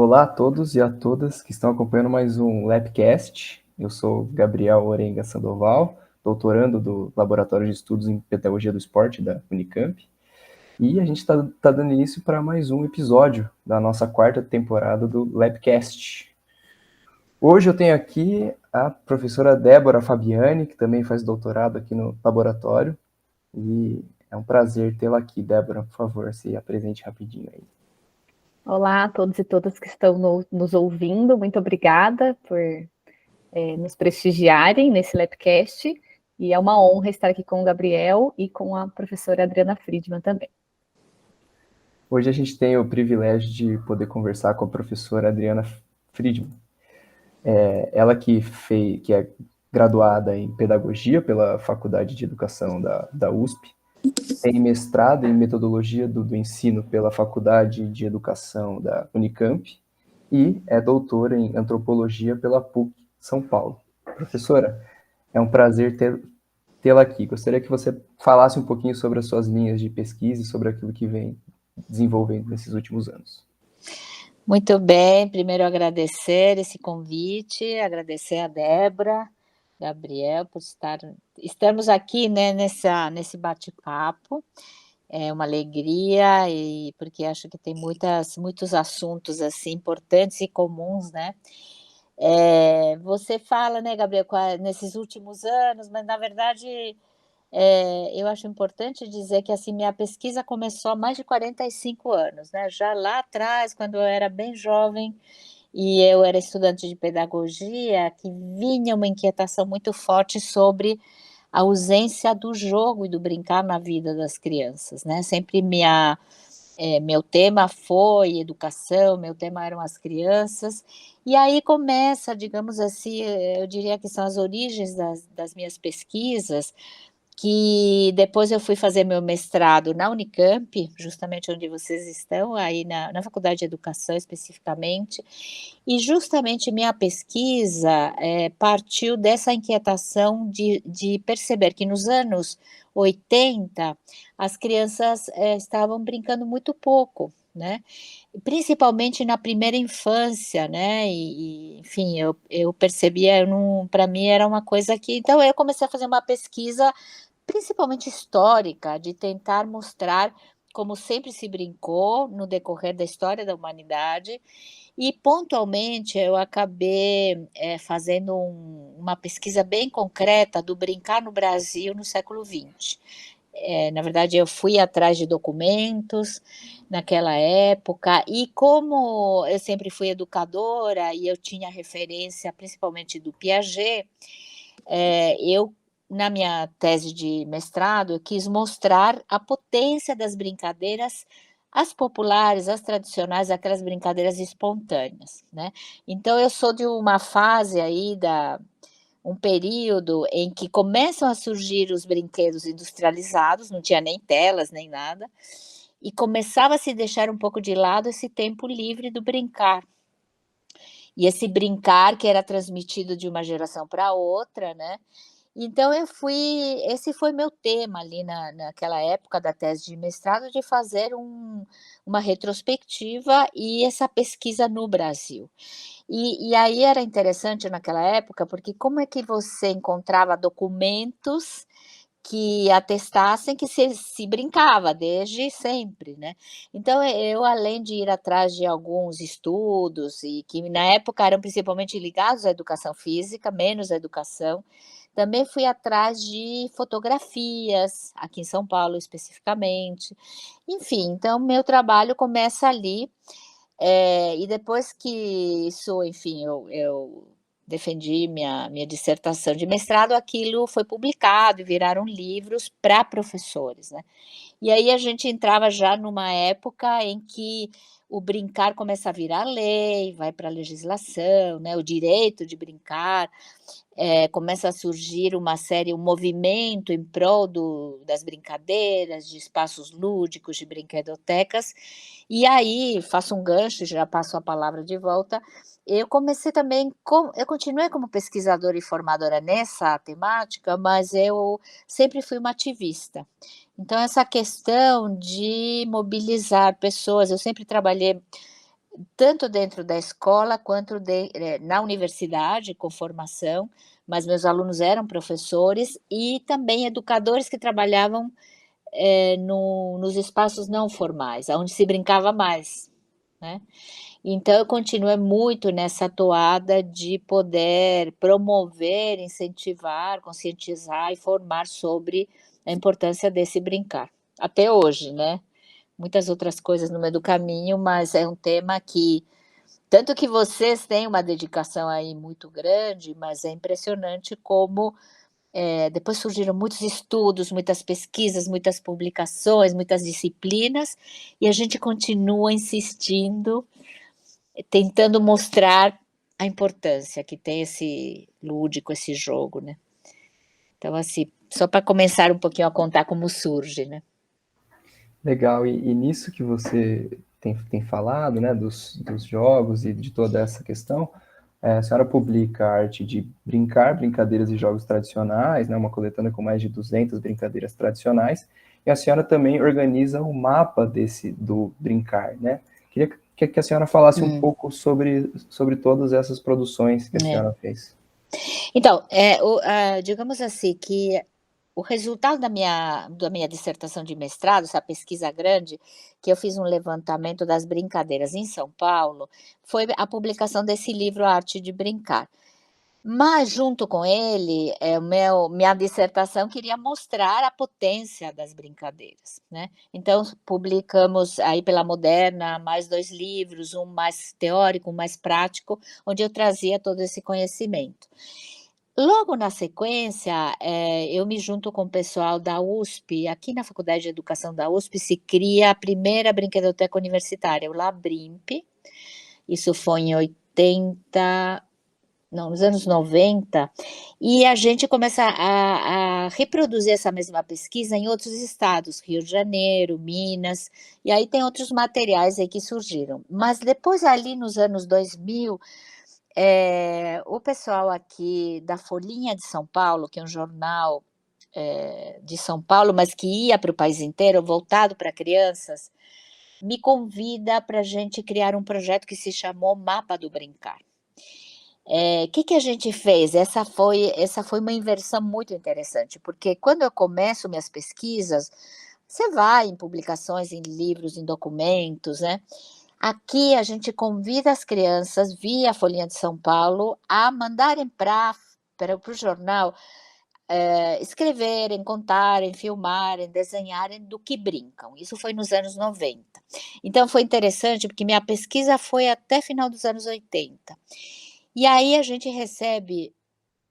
Olá a todos e a todas que estão acompanhando mais um Labcast. Eu sou Gabriel Orenga Sandoval, doutorando do Laboratório de Estudos em Pedagogia do Esporte da Unicamp. E a gente está dando início para mais um episódio da nossa quarta temporada do Labcast. Hoje eu tenho aqui a professora Débora Fabiani, que também faz doutorado aqui no laboratório. E é um prazer tê-la aqui. Débora, por favor, se apresente rapidinho aí. Olá a todos e todas que estão nos ouvindo, muito obrigada por nos prestigiarem nesse Labcast, e é uma honra estar aqui com o Gabriel e com a professora Adriana Friedman também. Hoje a gente tem o privilégio de poder conversar com a professora Adriana Friedman. Ela que é graduada em Pedagogia pela Faculdade de Educação da USP, tem mestrado em Metodologia do Ensino pela Faculdade de Educação da Unicamp e é doutora em Antropologia pela PUC São Paulo. Professora, é um prazer tê-la aqui. Gostaria que você falasse um pouquinho sobre as suas linhas de pesquisa e sobre aquilo que vem desenvolvendo nesses últimos anos. Muito bem, primeiro agradecer esse convite, agradecer a Débora, Gabriel, por estarmos aqui, né, nesse bate-papo. É uma alegria, e porque acho que tem muitos assuntos assim importantes e comuns, né? Você fala, né, Gabriel, nesses últimos anos, mas na verdade eu acho importante dizer que assim minha pesquisa começou há mais de 45 anos, né? Já lá atrás, quando eu era bem jovem e eu era estudante de pedagogia, que vinha uma inquietação muito forte sobre a ausência do jogo e do brincar na vida das crianças, né? Sempre meu tema foi educação, meu tema eram as crianças, e aí começa, digamos assim, eu diria que são as origens das minhas pesquisas, que depois eu fui fazer meu mestrado na Unicamp, justamente onde vocês estão, aí na Faculdade de Educação especificamente, e justamente minha pesquisa partiu dessa inquietação de perceber que nos anos 80 as crianças estavam brincando muito pouco, né? Principalmente na primeira infância, né? Enfim, eu percebia, para mim era uma coisa que. Então, eu comecei a fazer uma pesquisa principalmente histórica, de tentar mostrar como sempre se brincou no decorrer da história da humanidade, e pontualmente eu acabei fazendo uma pesquisa bem concreta do brincar no Brasil no século XX. Na verdade, eu fui atrás de documentos naquela época, e como eu sempre fui educadora e eu tinha referência principalmente do Piaget, eu na minha tese de mestrado, eu quis mostrar a potência das brincadeiras, as populares, as tradicionais, aquelas brincadeiras espontâneas, né. Então eu sou de uma fase aí um período em que começam a surgir os brinquedos industrializados, não tinha nem telas, nem nada, e começava a se deixar um pouco de lado esse tempo livre do brincar. E esse brincar que era transmitido de uma geração para outra, né. Então esse foi meu tema ali naquela época da tese de mestrado, de fazer uma retrospectiva e essa pesquisa no Brasil. E aí era interessante naquela época, porque como é que você encontrava documentos que atestassem que se brincava desde sempre, né. Então eu, além de ir atrás de alguns estudos, e que na época eram principalmente ligados à educação física, menos à educação, também fui atrás de fotografias, aqui em São Paulo especificamente. Enfim, então meu trabalho começa ali, e depois que isso, enfim, eu defendi minha dissertação de mestrado, aquilo foi publicado e viraram livros para professores, né. E aí a gente entrava já numa época em que o brincar começa a virar lei, vai para a legislação, né, o direito de brincar, começa a surgir um movimento em prol das brincadeiras, de espaços lúdicos, de brinquedotecas. E aí, faço um gancho, já passo a palavra de volta, eu comecei também eu continuei como pesquisadora e formadora nessa temática, mas eu sempre fui uma ativista. Então essa questão de mobilizar pessoas, eu sempre trabalhei tanto dentro da escola quanto na universidade, com formação, mas meus alunos eram professores e também educadores que trabalhavam nos espaços não formais, onde se brincava mais, né? Então, eu continuo muito nessa toada de poder promover, incentivar, conscientizar e formar sobre a importância desse brincar. Até hoje, né? Muitas outras coisas no meio do caminho, mas é um tema que, tanto que vocês têm uma dedicação aí muito grande, mas é impressionante como depois surgiram muitos estudos, muitas pesquisas, muitas publicações, muitas disciplinas, e a gente continua insistindo, tentando mostrar a importância que tem esse lúdico, esse jogo, né? Então, assim, só para começar um pouquinho a contar como surge, né? Legal, e nisso que você tem falado, né, dos jogos e de toda essa questão, a senhora publica a arte de brincar, brincadeiras e jogos tradicionais, né, uma coletânea com mais de 200 brincadeiras tradicionais, e a senhora também organiza o mapa do brincar, né? Queria que a senhora falasse um pouco sobre todas essas produções que a senhora fez. Então, digamos assim, que o resultado da minha dissertação de mestrado, essa pesquisa grande, que eu fiz um levantamento das brincadeiras em São Paulo, foi a publicação desse livro A Arte de Brincar. Mas, junto com ele, minha dissertação queria mostrar a potência das brincadeiras, né? Então, publicamos aí pela Moderna mais 2 livros, um mais teórico, um mais prático, onde eu trazia todo esse conhecimento. Logo na sequência, eu me junto com o pessoal da USP. Aqui na Faculdade de Educação da USP se cria a primeira brinquedoteca universitária, o Labrimp. Isso foi nos anos 90, e a gente começa a reproduzir essa mesma pesquisa em outros estados, Rio de Janeiro, Minas, e aí tem outros materiais aí que surgiram. Mas depois, ali nos anos 2000, o pessoal aqui da Folhinha de São Paulo, que é um jornal de São Paulo, mas que ia para o país inteiro, voltado para crianças, me convida para a gente criar um projeto que se chamou Mapa do Brincar. Que a gente fez? Essa foi uma inversão muito interessante, porque quando eu começo minhas pesquisas, você vai em publicações, em livros, em documentos, né? Aqui a gente convida as crianças, via Folhinha de São Paulo, a mandarem para o jornal escreverem, contarem, filmarem, desenharem do que brincam. Isso foi nos anos 90. Então foi interessante, porque minha pesquisa foi até final dos anos 80. E aí a gente recebe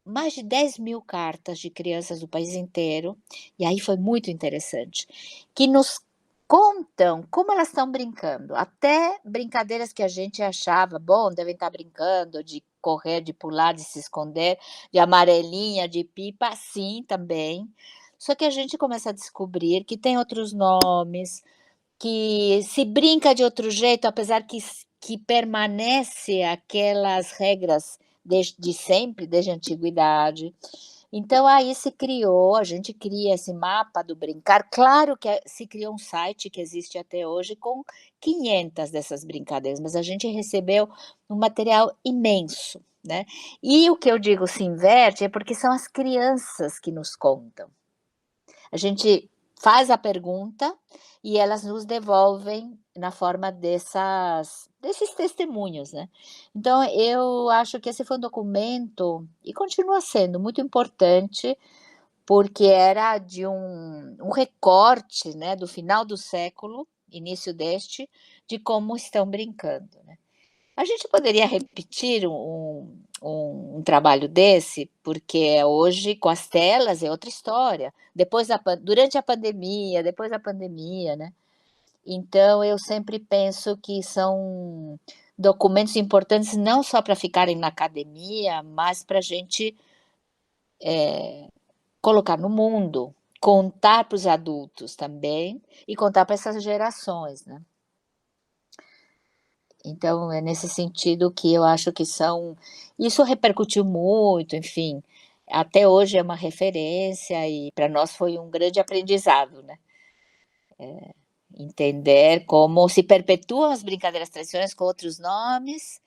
mais de 10.000 cartas de crianças do país inteiro, e aí foi muito interessante, que nos contam como elas estão brincando, até brincadeiras que a gente achava, bom, devem estar brincando de correr, de pular, de se esconder, de amarelinha, de pipa, sim, também. Só que a gente começa a descobrir que tem outros nomes, que se brinca de outro jeito, apesar que permanece aquelas regras desde sempre, desde a antiguidade. Então, aí a gente cria esse mapa do brincar. Claro que se criou um site que existe até hoje com 500 dessas brincadeiras, mas a gente recebeu um material imenso, né? E o que eu digo se inverte é porque são as crianças que nos contam. A gente faz a pergunta e elas nos devolvem na forma desses testemunhos, né? Então, eu acho que esse foi um documento, e continua sendo muito importante, porque era de um recorte, né, do final do século, início deste, de como estão brincando, né? A gente poderia repetir um trabalho desse, porque hoje, com as telas, é outra história. Durante a pandemia, depois da pandemia, né? Então, eu sempre penso que são documentos importantes não só para ficarem na academia, mas para a gente colocar no mundo, contar para os adultos também e contar para essas gerações, né? Então, é nesse sentido que eu acho que isso repercutiu muito, enfim, até hoje é uma referência e para nós foi um grande aprendizado, né? entender como se perpetuam as brincadeiras tradicionais com outros nomes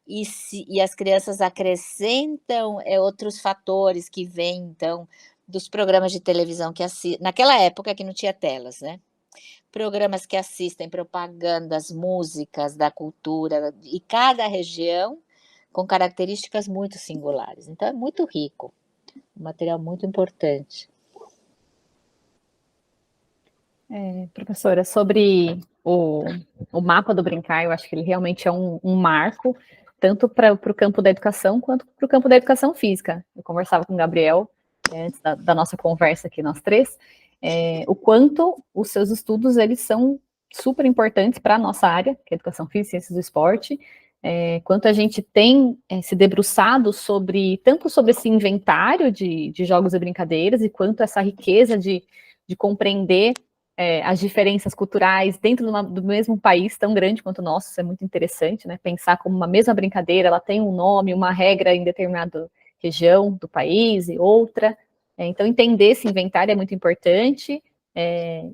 e as crianças acrescentam outros fatores que vêm, então, dos programas de televisão que naquela época que não tinha telas, né? Programas que assistem propagandas, músicas da cultura, e cada região com características muito singulares. Então, é muito rico, um material muito importante. Professora, sobre o mapa do brincar, eu acho que ele realmente é um marco, tanto para o campo da educação, quanto para o campo da educação física. Eu conversava com o Gabriel, antes da nossa conversa aqui, nós três, o quanto os seus estudos, eles são super importantes para a nossa área, que é educação física, ciências do esporte, quanto a gente tem se debruçado tanto sobre esse inventário de jogos e brincadeiras, e quanto essa riqueza de compreender as diferenças culturais dentro do mesmo país tão grande quanto o nosso. Isso é muito interessante, né? Pensar como uma mesma brincadeira, ela tem um nome, uma regra em determinada região do país e outra. Então, entender esse inventário é muito importante,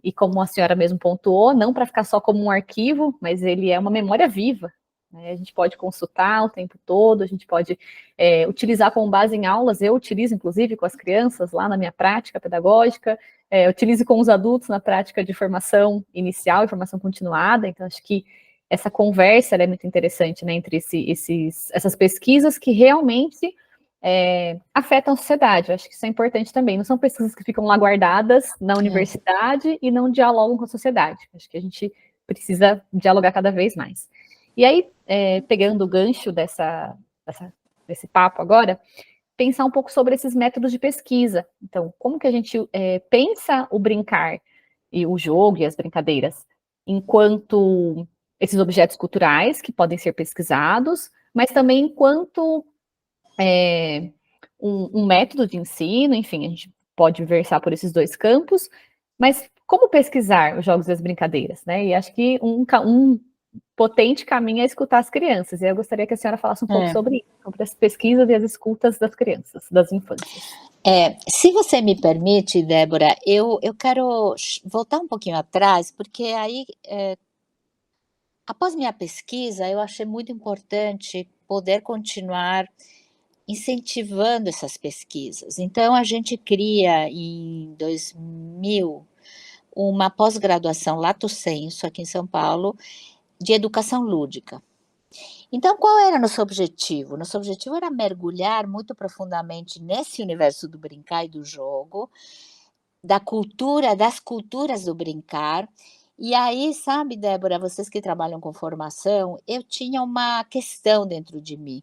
e como a senhora mesmo pontuou, não para ficar só como um arquivo, mas ele é uma memória viva, né? A gente pode consultar o tempo todo, a gente pode utilizar como base em aulas. Eu utilizo, inclusive, com as crianças lá na minha prática pedagógica, utilizo com os adultos na prática de formação inicial e formação continuada. Então, acho que essa conversa é muito interessante, né, entre essas pesquisas que realmente afetam a sociedade. Eu acho que isso é importante também. Não são pesquisas que ficam lá guardadas na universidade e não dialogam com a sociedade. Acho que a gente precisa dialogar cada vez mais. E aí, pegando o gancho desse papo agora, pensar um pouco sobre esses métodos de pesquisa. Então, como que a gente pensa o brincar e o jogo e as brincadeiras enquanto esses objetos culturais que podem ser pesquisados, mas também enquanto um método de ensino. Enfim, a gente pode versar por esses dois campos, mas como pesquisar os jogos e as brincadeiras, né? E acho que um potente caminho é escutar as crianças, e eu gostaria que a senhora falasse um pouco sobre isso, sobre as pesquisas e as escutas das crianças, das infâncias. Se você me permite, Débora, eu quero voltar um pouquinho atrás, porque aí, após minha pesquisa, eu achei muito importante poder continuar incentivando essas pesquisas. Então, a gente cria, em 2000, uma pós-graduação lato sensu, aqui em São Paulo, de educação lúdica. Então, qual era nosso objetivo? Nosso objetivo era mergulhar muito profundamente nesse universo do brincar e do jogo, das culturas do brincar. E aí, sabe, Débora, vocês que trabalham com formação, eu tinha uma questão dentro de mim,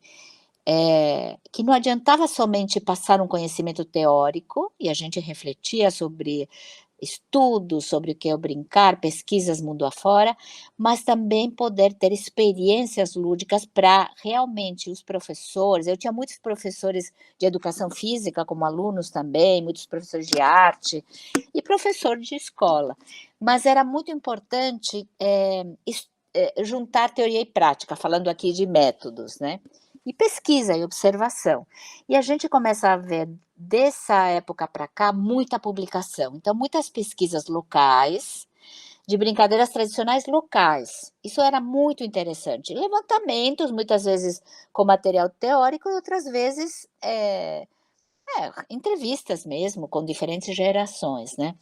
que não adiantava somente passar um conhecimento teórico, e a gente refletia sobre estudos, sobre o que é o brincar, pesquisas mundo afora, mas também poder ter experiências lúdicas para realmente os professores. Eu tinha muitos professores de educação física como alunos também, muitos professores de arte e professor de escola, mas era muito importante juntar teoria e prática, falando aqui de métodos, né? E pesquisa e observação. E a gente começa a ver, dessa época para cá, muita publicação. Então, muitas pesquisas locais, de brincadeiras tradicionais locais. Isso era muito interessante. Levantamentos, muitas vezes com material teórico, e outras vezes entrevistas mesmo, com diferentes gerações, né?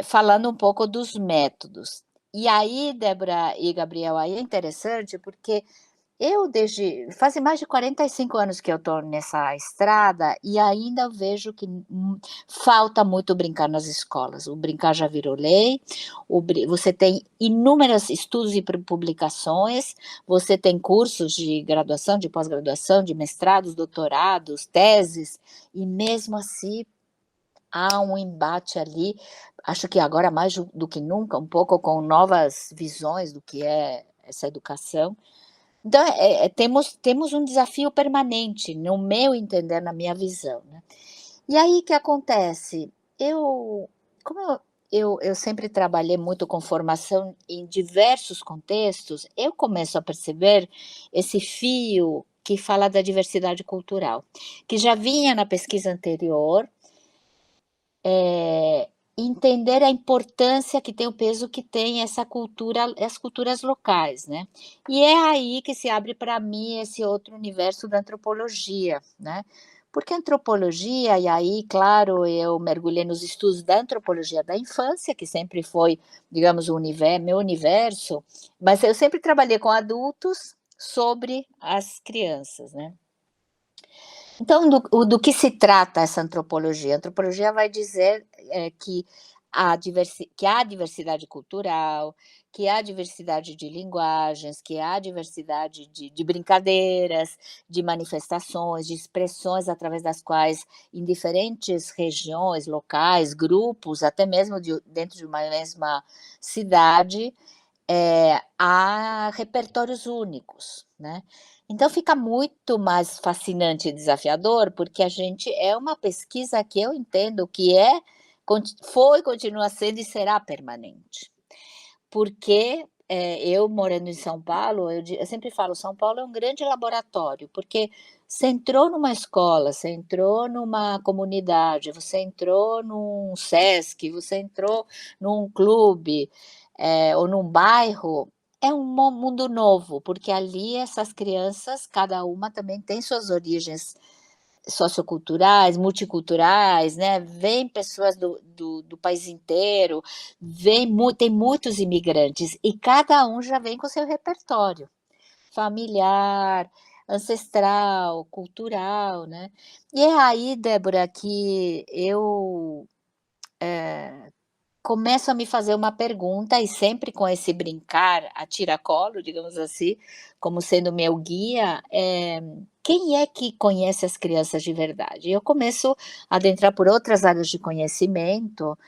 Falando um pouco dos métodos. E aí, Débora e Gabriel, aí é interessante porque fazem mais de 45 anos que eu estou nessa estrada e ainda vejo que falta muito brincar nas escolas. O brincar já virou lei, você tem inúmeros estudos e publicações, você tem cursos de graduação, de pós-graduação, de mestrados, doutorados, teses, e mesmo assim há um embate ali, acho que agora mais do que nunca, um pouco com novas visões do que é essa educação. Então, temos um desafio permanente, no meu entender, na minha visão, né? E aí, o que acontece? Como eu sempre trabalhei muito com formação em diversos contextos, eu começo a perceber esse fio que fala da diversidade cultural, que já vinha na pesquisa anterior, entender a importância que tem, o peso que tem essa cultura, as culturas locais, né? E é aí que se abre para mim esse outro universo da antropologia, né? Porque a antropologia, e aí, claro, eu mergulhei nos estudos da antropologia da infância, que sempre foi, digamos, meu universo, mas eu sempre trabalhei com adultos sobre as crianças, né? Então, do que se trata essa antropologia? A antropologia vai dizer que há diversidade cultural, que há diversidade de linguagens, que há diversidade de brincadeiras, de manifestações, de expressões através das quais, em diferentes regiões, locais, grupos, até mesmo dentro de uma mesma cidade, há repertórios únicos, né? Então fica muito mais fascinante e desafiador, porque a gente é uma pesquisa que eu entendo que foi, continua sendo e será permanente. Porque eu morando em São Paulo, eu sempre falo, São Paulo é um grande laboratório, porque você entrou numa escola, você entrou numa comunidade, você entrou num SESC, você entrou num clube, ou num bairro, é um mundo novo, porque ali essas crianças, cada uma também tem suas origens socioculturais, multiculturais, né? Vêm pessoas do país inteiro, tem muitos imigrantes, e cada um já vem com seu repertório familiar, ancestral, cultural, né? E é aí, Débora, que eu começo a me fazer uma pergunta, e sempre com esse brincar a tiracolo, digamos assim, como sendo meu guia, quem é que conhece as crianças de verdade? Eu começo a adentrar por outras áreas de conhecimento,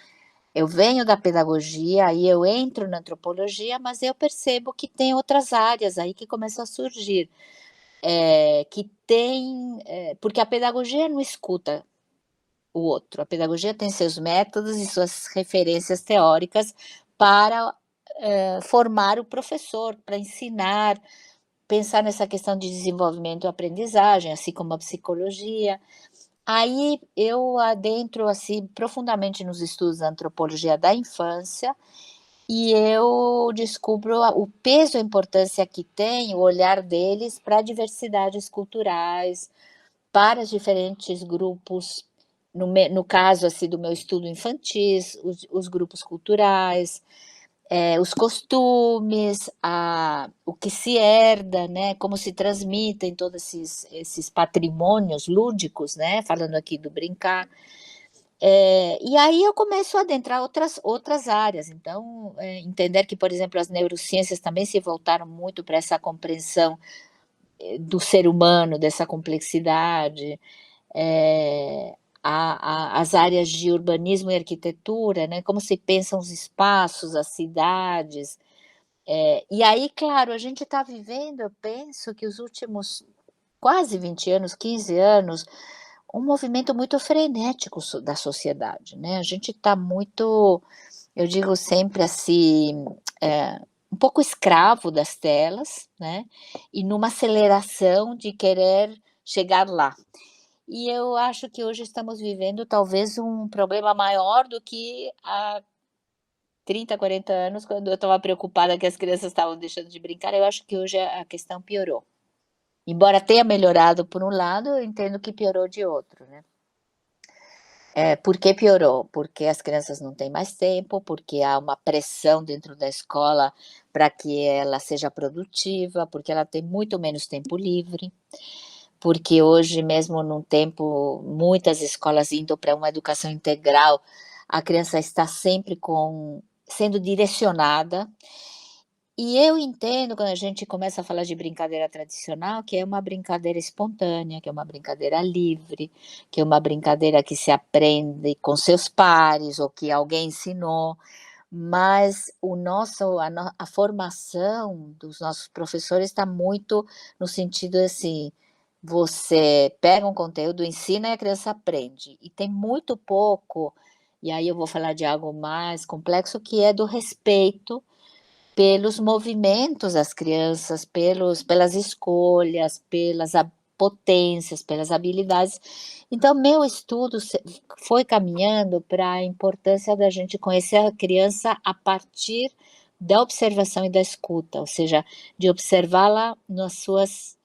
eu venho da pedagogia, aí eu entro na antropologia, mas eu percebo que tem outras áreas aí que começam a surgir, porque a pedagogia não escuta o outro. A pedagogia tem seus métodos e suas referências teóricas para formar o professor, para ensinar, pensar nessa questão de desenvolvimento e aprendizagem, assim como a psicologia. Aí eu adentro assim profundamente nos estudos da antropologia da infância e eu descubro o peso e a importância que tem o olhar deles para diversidades culturais, para os diferentes grupos, no caso assim, do meu estudo infantis, os grupos culturais, os costumes, o que se herda, né, como se transmitem todos esses patrimônios lúdicos, né, falando aqui do brincar. E aí eu começo a adentrar outras áreas, então, entender que, por exemplo, as neurociências também se voltaram muito para essa compreensão do ser humano, dessa complexidade, as áreas de urbanismo e arquitetura, né? Como se pensam os espaços, as cidades. E aí, claro, a gente está vivendo, eu penso que os últimos quase 20 anos, 15 anos, um movimento muito frenético da sociedade, né? A gente está muito, eu digo sempre assim, um pouco escravo das telas, né? E numa aceleração de querer chegar lá. E eu acho que hoje estamos vivendo talvez um problema maior do que há 30, 40 anos, quando eu estava preocupada que as crianças estavam deixando de brincar. Eu acho que hoje a questão piorou. Embora tenha melhorado por um lado, eu entendo que piorou de outro, né? Por que piorou? Porque as crianças não têm mais tempo, porque há uma pressão dentro da escola para que ela seja produtiva, porque ela tem muito menos tempo livre, porque hoje mesmo num tempo, muitas escolas indo para uma educação integral, a criança está sempre sendo direcionada. E eu entendo, quando a gente começa a falar de brincadeira tradicional, que é uma brincadeira espontânea, que é uma brincadeira livre, que é uma brincadeira que se aprende com seus pares ou que alguém ensinou, mas a formação dos nossos professores está muito no sentido assim, você pega um conteúdo, ensina e a criança aprende, e tem muito pouco, e aí eu vou falar de algo mais complexo, que é do respeito pelos movimentos das crianças, pelas escolhas, potências, pelas habilidades. Então, meu estudo foi caminhando para a importância da gente conhecer a criança a partir da observação e da escuta, ou seja, de observá-la nas suas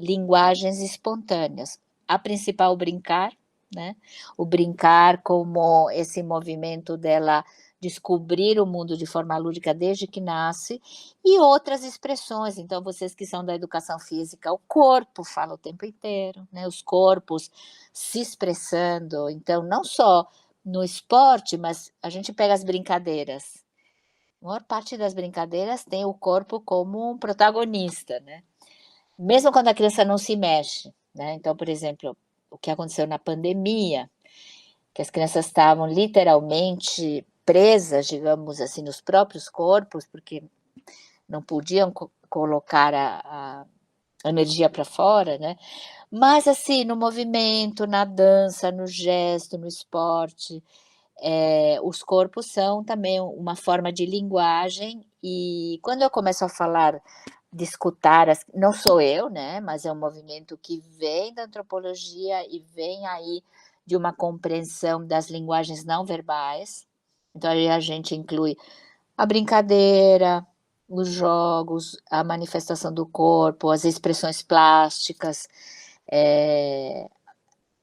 linguagens espontâneas. A principal, o brincar, né? O brincar como esse movimento dela descobrir o mundo de forma lúdica desde que nasce, e outras expressões. Então, vocês que são da educação física, o corpo fala o tempo inteiro, né? Os corpos se expressando. Então, não só no esporte, mas a gente pega as brincadeiras. A maior parte das brincadeiras tem o corpo como um protagonista, né? Mesmo quando a criança não se mexe, né? Então, por exemplo, o que aconteceu na pandemia, que as crianças estavam literalmente presas, digamos assim, nos próprios corpos, porque não podiam colocar a energia para fora, né? Mas, assim, no movimento, na dança, no gesto, no esporte, os corpos são também uma forma de linguagem, e quando eu começo a falar de escutar, não sou eu, né? Mas é um movimento que vem da antropologia e vem aí de uma compreensão das linguagens não verbais. Então, aí a gente inclui a brincadeira, os jogos, a manifestação do corpo, as expressões plásticas,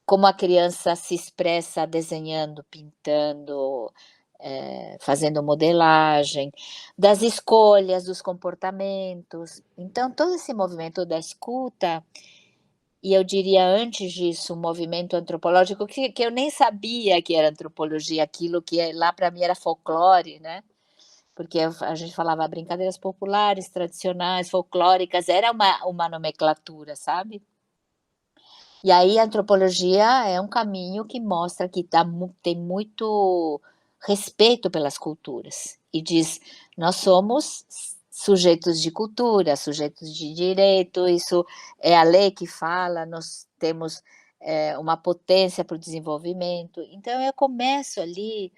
como a criança se expressa desenhando, pintando, fazendo modelagem, das escolhas, dos comportamentos. Então, todo esse movimento da escuta, e eu diria antes disso, um movimento antropológico que eu nem sabia que era antropologia, aquilo que lá para mim era folclore, né? Porque a gente falava brincadeiras populares, tradicionais, folclóricas, era uma nomenclatura, sabe? E aí a antropologia é um caminho que mostra que tem muito respeito pelas culturas, e diz, nós somos sujeitos de cultura, sujeitos de direito, isso é a lei que fala, nós temos uma potência para o desenvolvimento. Então eu começo ali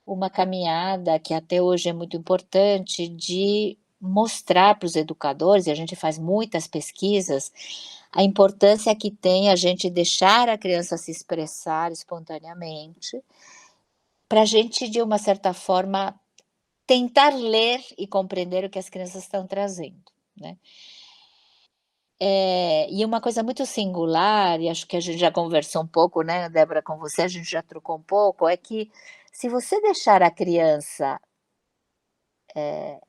uma caminhada que até hoje é muito importante, de mostrar para os educadores, e a gente faz muitas pesquisas, a importância que tem a gente deixar a criança se expressar espontaneamente, para a gente, de uma certa forma, tentar ler e compreender o que as crianças estão trazendo, né? E uma coisa muito singular, e acho que a gente já conversou um pouco, né, Débora, com você, a gente já trocou um pouco, é que se você deixar a criança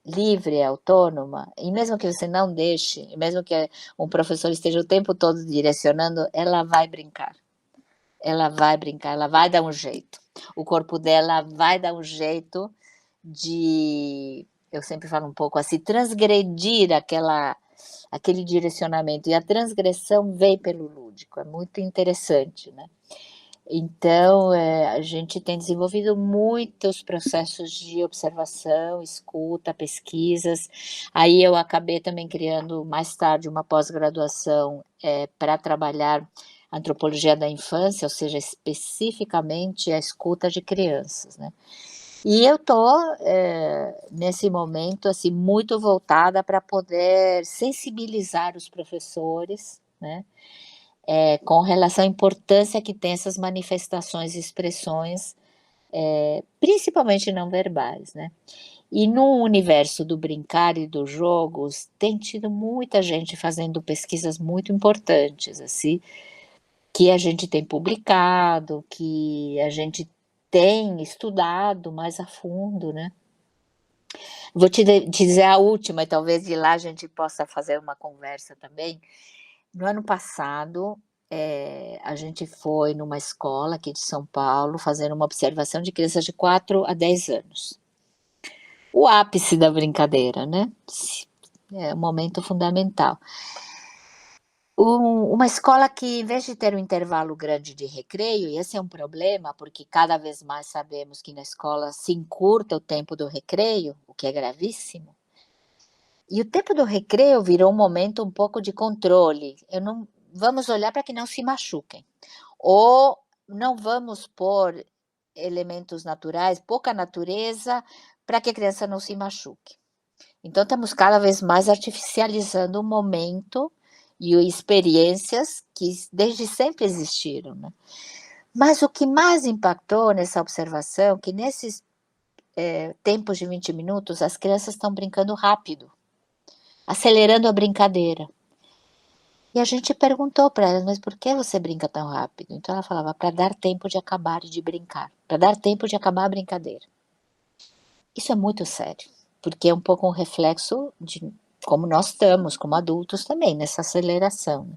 livre, autônoma, e mesmo que você não deixe, e mesmo que um professor esteja o tempo todo direcionando, ela vai brincar. Ela vai brincar, ela vai dar um jeito. O corpo dela vai dar um jeito de, eu sempre falo um pouco assim, transgredir aquele direcionamento. E a transgressão vem pelo lúdico, é muito interessante, né? Então, a gente tem desenvolvido muitos processos de observação, escuta, pesquisas. Aí eu acabei também criando, mais tarde, uma pós-graduação para trabalhar antropologia da infância, ou seja, especificamente a escuta de crianças, né? E eu estou, nesse momento, assim, muito voltada para poder sensibilizar os professores, né? Com relação à importância que tem essas manifestações e expressões, principalmente não verbais, né? E no universo do brincar e dos jogos, tem tido muita gente fazendo pesquisas muito importantes, assim, que a gente tem publicado, que a gente tem estudado mais a fundo, né? Vou te dizer a última, e talvez de lá a gente possa fazer uma conversa também. No ano passado, a gente foi numa escola aqui de São Paulo fazer uma observação de crianças de 4 a 10 anos. O ápice da brincadeira, né? É um momento fundamental. Uma escola que, em vez de ter um intervalo grande de recreio, e esse é um problema, porque cada vez mais sabemos que na escola se encurta o tempo do recreio, o que é gravíssimo. E o tempo do recreio virou um momento um pouco de controle. Vamos olhar para que não se machuquem. Ou não vamos pôr elementos naturais, pouca natureza, para que a criança não se machuque. Então, estamos cada vez mais artificializando o momento e experiências que desde sempre existiram, né? Mas o que mais impactou nessa observação, que nesses tempos de 20 minutos, as crianças estão brincando rápido, acelerando a brincadeira. E a gente perguntou para ela, mas por que você brinca tão rápido? Então ela falava, para dar tempo de acabar de brincar, para dar tempo de acabar a brincadeira. Isso é muito sério, porque é um pouco um reflexo de como nós estamos, como adultos também, nessa aceleração.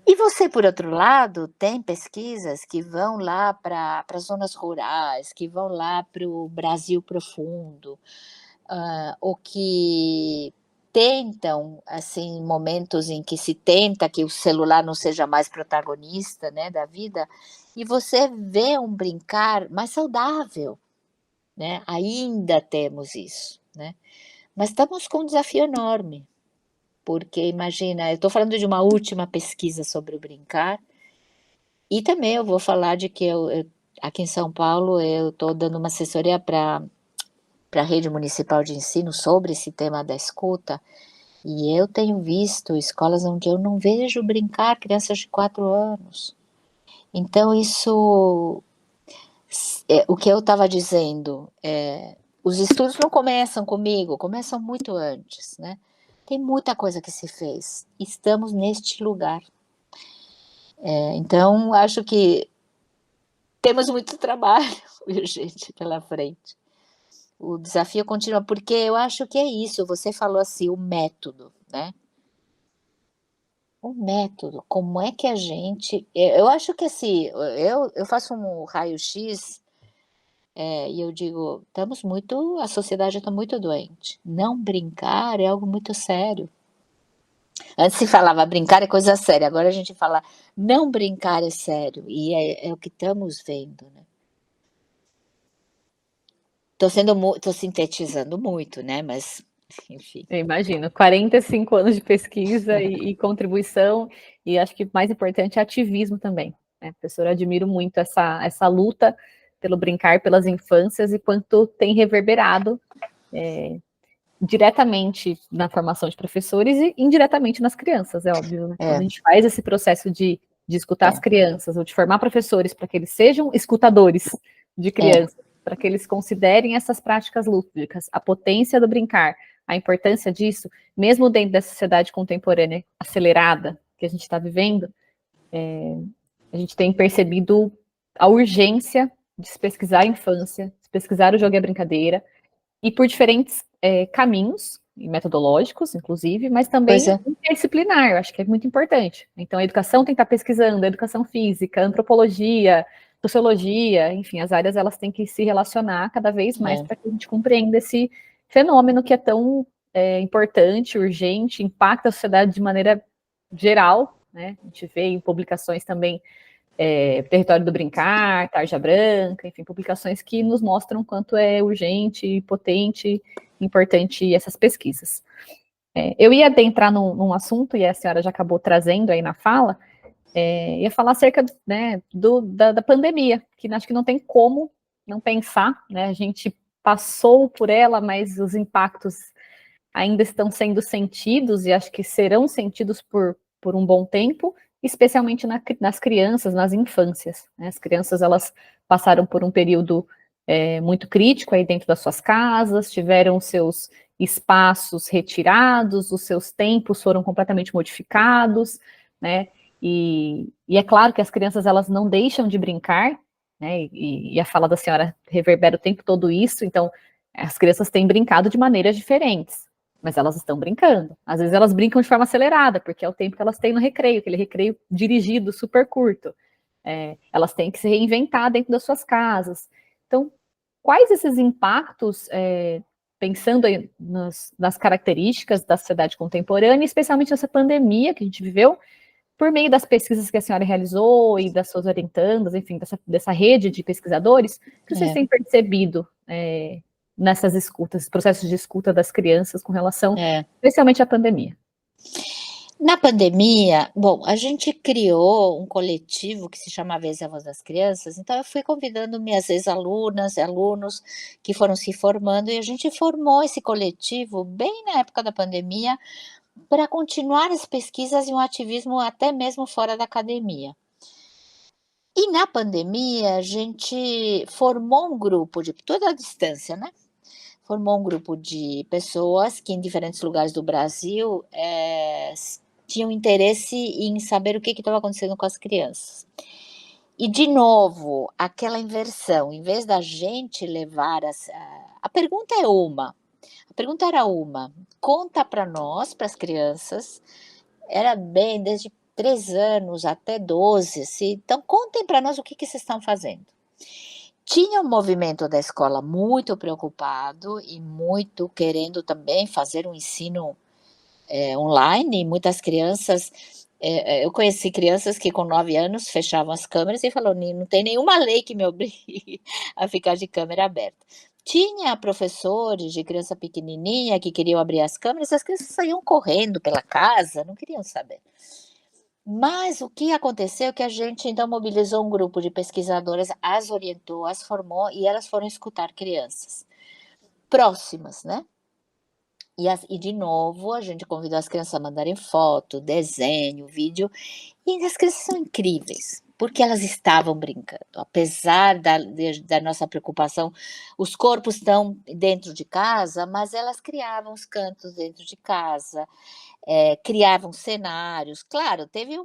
E você, por outro lado, tem pesquisas que vão lá para as zonas rurais, que vão lá para o Brasil profundo, ou que tentam, assim, momentos em que se tenta que o celular não seja mais protagonista, né, da vida, e você vê um brincar mais saudável, né? Ainda temos isso, né? Mas estamos com um desafio enorme, porque imagina, eu estou falando de uma última pesquisa sobre o brincar, e também eu vou falar de que aqui em São Paulo eu estou dando uma assessoria para a rede municipal de ensino sobre esse tema da escuta, e eu tenho visto escolas onde eu não vejo brincar crianças de 4 anos. Então isso, o que eu estava dizendo, os estudos não começam comigo, começam muito antes, né? Tem muita coisa que se fez, estamos neste lugar. Então, acho que temos muito trabalho, gente, pela frente. O desafio continua, porque eu acho que é isso, você falou assim, o método, né? O método, como é que a gente... Eu acho que assim, eu faço um raio-x e eu digo, a sociedade está muito doente. Não brincar é algo muito sério. Antes se falava brincar é coisa séria, agora a gente fala não brincar é sério, e é o que estamos vendo, né? Tô sintetizando muito, né? Mas, enfim. Eu imagino, 45 anos de pesquisa e contribuição, e acho que o mais importante é ativismo também, né? Professora, eu admiro muito essa luta pelo brincar pelas infâncias e quanto tem reverberado diretamente na formação de professores e indiretamente nas crianças, é óbvio, né? Quando a gente faz esse processo de escutar as crianças, ou de formar professores para que eles sejam escutadores de crianças, para que eles considerem essas práticas lúdicas, a potência do brincar, a importância disso, mesmo dentro da sociedade contemporânea acelerada que a gente está vivendo, a gente tem percebido a urgência de se pesquisar a infância, de se pesquisar o jogo e a brincadeira, e por diferentes caminhos, metodológicos, inclusive, mas também interdisciplinar, eu acho que é muito importante. Então, a educação tem que estar pesquisando, a educação física, antropologia, sociologia, enfim, as áreas elas têm que se relacionar cada vez mais para que a gente compreenda esse fenômeno que é tão importante, urgente, impacta a sociedade de maneira geral, né? A gente vê em publicações também Território do Brincar, Tarja Branca, enfim, publicações que nos mostram quanto é urgente, potente, importante essas pesquisas. Eu ia adentrar num assunto, e a senhora já acabou trazendo aí na fala, ia falar acerca, né, da pandemia, que acho que não tem como não pensar, né, a gente passou por ela, mas os impactos ainda estão sendo sentidos, e acho que serão sentidos por um bom tempo, especialmente nas crianças, nas infâncias, né? As crianças, elas passaram por um período muito crítico aí dentro das suas casas, tiveram seus espaços retirados, os seus tempos foram completamente modificados, né? E é claro que as crianças, elas não deixam de brincar, né? E a fala da senhora reverbera o tempo todo isso, então as crianças têm brincado de maneiras diferentes, mas elas estão brincando. Às vezes elas brincam de forma acelerada, porque é o tempo que elas têm no recreio, aquele recreio dirigido, super curto. Elas têm que se reinventar dentro das suas casas. Então, quais esses impactos, pensando aí nas características da sociedade contemporânea, especialmente nessa pandemia que a gente viveu, por meio das pesquisas que a senhora realizou e das suas orientandas, enfim, dessa rede de pesquisadores, que vocês têm percebido nessas escutas, processos de escuta das crianças com relação, especialmente à pandemia? Na pandemia, bom, a gente criou um coletivo que se chamava Ex-Avós das Crianças, então eu fui convidando minhas ex-alunas e alunos que foram se formando, e a gente formou esse coletivo bem na época da pandemia, para continuar as pesquisas e um ativismo até mesmo fora da academia. E na pandemia, a gente formou um grupo de toda a distância, né? Formou um grupo de pessoas que em diferentes lugares do Brasil tinham interesse em saber o que estava acontecendo com as crianças. E, de novo, aquela inversão, em vez da gente levar a pergunta é uma, a pergunta era uma, conta para nós, para as crianças, era bem desde 3 anos até 12, assim, então contem para nós o que vocês estão fazendo. Tinha um movimento da escola muito preocupado e muito querendo também fazer um ensino online, muitas crianças, eu conheci crianças que com 9 anos fechavam as câmeras e falaram, não tem nenhuma lei que me obrigue a ficar de câmera aberta. Tinha professores de criança pequenininha que queriam abrir as câmeras, as crianças saíam correndo pela casa, não queriam saber. Mas o que aconteceu é que a gente então mobilizou um grupo de pesquisadoras, as orientou, as formou e elas foram escutar crianças próximas, né? E de novo, a gente convidou as crianças a mandarem foto, desenho, vídeo, e as crianças são incríveis, porque elas estavam brincando. Apesar da nossa preocupação, os corpos estão dentro de casa, mas elas criavam os cantos dentro de casa, criavam cenários. Claro, teve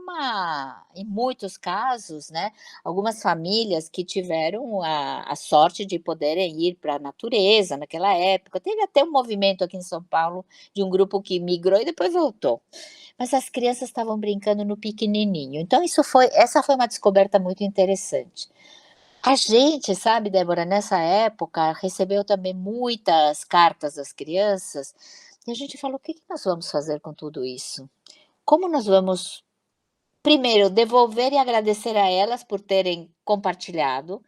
em muitos casos, né, algumas famílias que tiveram a sorte de poderem ir para a natureza naquela época. Teve até um movimento aqui em São Paulo de um grupo que migrou e depois voltou. Mas as crianças estavam brincando no pequenininho. Então essa foi uma descoberta muito interessante. A gente, sabe, Débora, nessa época recebeu também muitas cartas das crianças e a gente falou: o que nós vamos fazer com tudo isso? Como nós vamos, primeiro, devolver e agradecer a elas por terem compartilhado?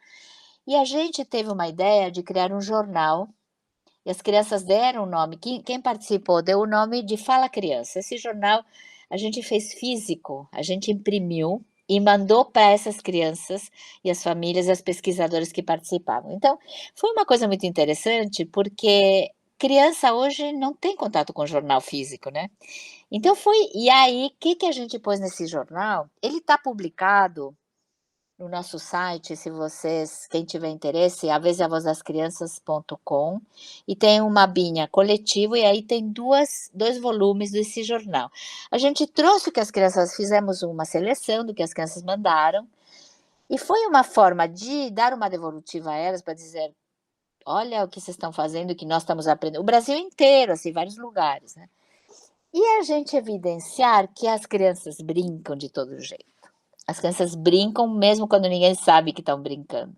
E a gente teve uma ideia de criar um jornal e as crianças deram o nome, quem participou deu o nome de Fala Criança. Esse jornal a gente fez físico, a gente imprimiu e mandou para essas crianças e as famílias e as pesquisadoras que participavam. Então, foi uma coisa muito interessante, porque criança hoje não tem contato com jornal físico, né? Então e aí, o que a gente pôs nesse jornal? Ele está publicado no nosso site, se quem tiver interesse, avezeavozdascrianças.com, e tem uma abinha coletivo, e aí tem dois volumes desse jornal. A gente trouxe o que as crianças, fizemos uma seleção do que as crianças mandaram, e foi uma forma de dar uma devolutiva a elas, para dizer, olha o que vocês estão fazendo, o que nós estamos aprendendo, o Brasil inteiro, assim, vários lugares, né? E a gente evidenciar que as crianças brincam de todo jeito. As crianças brincam mesmo quando ninguém sabe que estão brincando.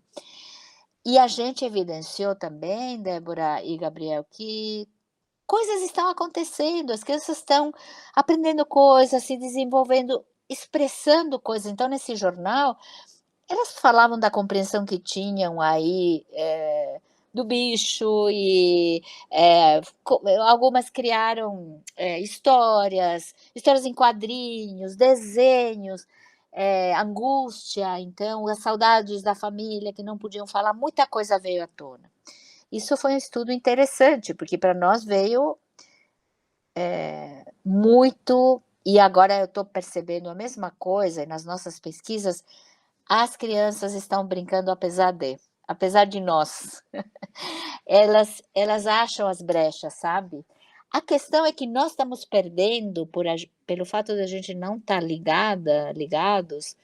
E a gente evidenciou também, Débora e Gabriel, que coisas estão acontecendo, as crianças estão aprendendo coisas, se desenvolvendo, expressando coisas. Então, nesse jornal, elas falavam da compreensão que tinham aí do bicho e algumas criaram histórias em quadrinhos, desenhos, angústia, então as saudades da família que não podiam falar, muita coisa veio à tona. Isso foi um estudo interessante, porque para nós veio muito, e agora eu estou percebendo a mesma coisa nas nossas pesquisas, as crianças estão brincando apesar de nós. Elas acham as brechas, sabe? A questão é que nós estamos perdendo, pelo fato de a gente não estar ligados,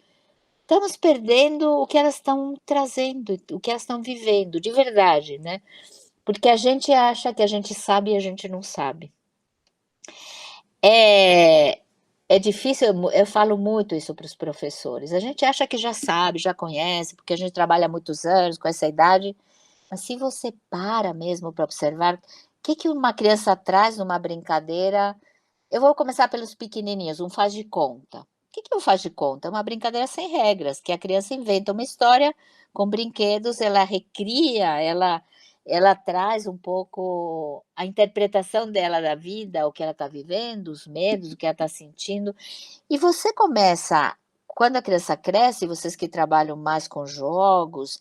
estamos perdendo o que elas estão trazendo, o que elas estão vivendo, de verdade, né? Porque a gente acha que a gente sabe e a gente não sabe. É difícil, eu falo muito isso para os professores. A gente acha que já sabe, já conhece, porque a gente trabalha há muitos anos com essa idade, mas se você para mesmo para observar, o que uma criança traz numa brincadeira. Eu vou começar pelos pequenininhos, um faz de conta. O que é um faz de conta? É uma brincadeira sem regras, que a criança inventa uma história com brinquedos, ela recria, ela traz um pouco a interpretação dela da vida, o que ela está vivendo, os medos, o que ela está sentindo. E você começa, quando a criança cresce, vocês que trabalham mais com jogos,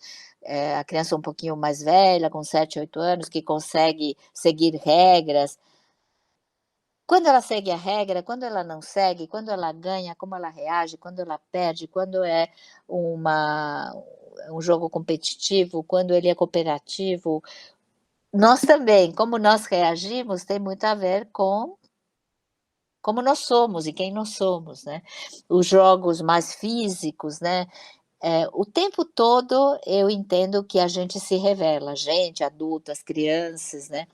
a criança um pouquinho mais velha, com 7, 8 anos, que consegue seguir regras, quando ela segue a regra, quando ela não segue, quando ela ganha, como ela reage, quando ela perde, quando é um jogo competitivo, quando ele é cooperativo. Nós também, como nós reagimos, tem muito a ver com como nós somos e quem nós somos, né? Os jogos mais físicos, né? O tempo todo eu entendo que a gente se revela, gente, adultas, crianças, né?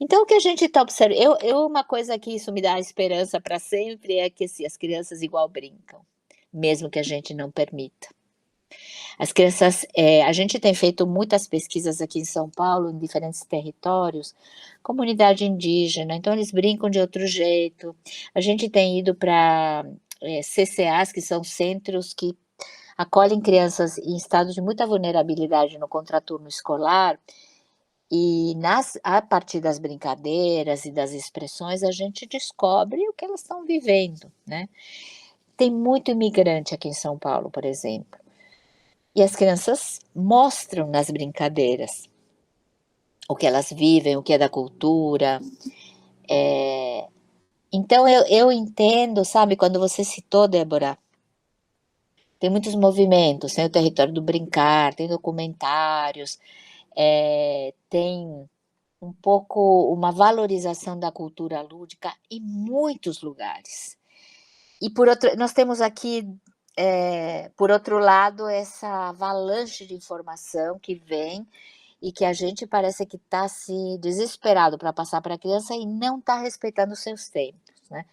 Então, o que a gente está observando, uma coisa que isso me dá esperança para sempre é que assim, as crianças igual brincam, mesmo que a gente não permita. As crianças, a gente tem feito muitas pesquisas aqui em São Paulo, em diferentes territórios, comunidade indígena, então eles brincam de outro jeito. A gente tem ido para CCAs, que são centros que acolhem crianças em estado de muita vulnerabilidade no contraturno escolar, e a partir das brincadeiras e das expressões, a gente descobre o que elas estão vivendo, né? Tem muito imigrante aqui em São Paulo, por exemplo. E as crianças mostram nas brincadeiras o que elas vivem, o que é da cultura. Então, eu entendo, sabe, quando você citou, Débora, tem muitos movimentos, tem o Território do Brincar, tem documentários, tem um pouco uma valorização da cultura lúdica em muitos lugares. E nós temos aqui, por outro lado, essa avalanche de informação que vem e que a gente parece que está se desesperado para passar para a criança e não está respeitando os seus tempos, né?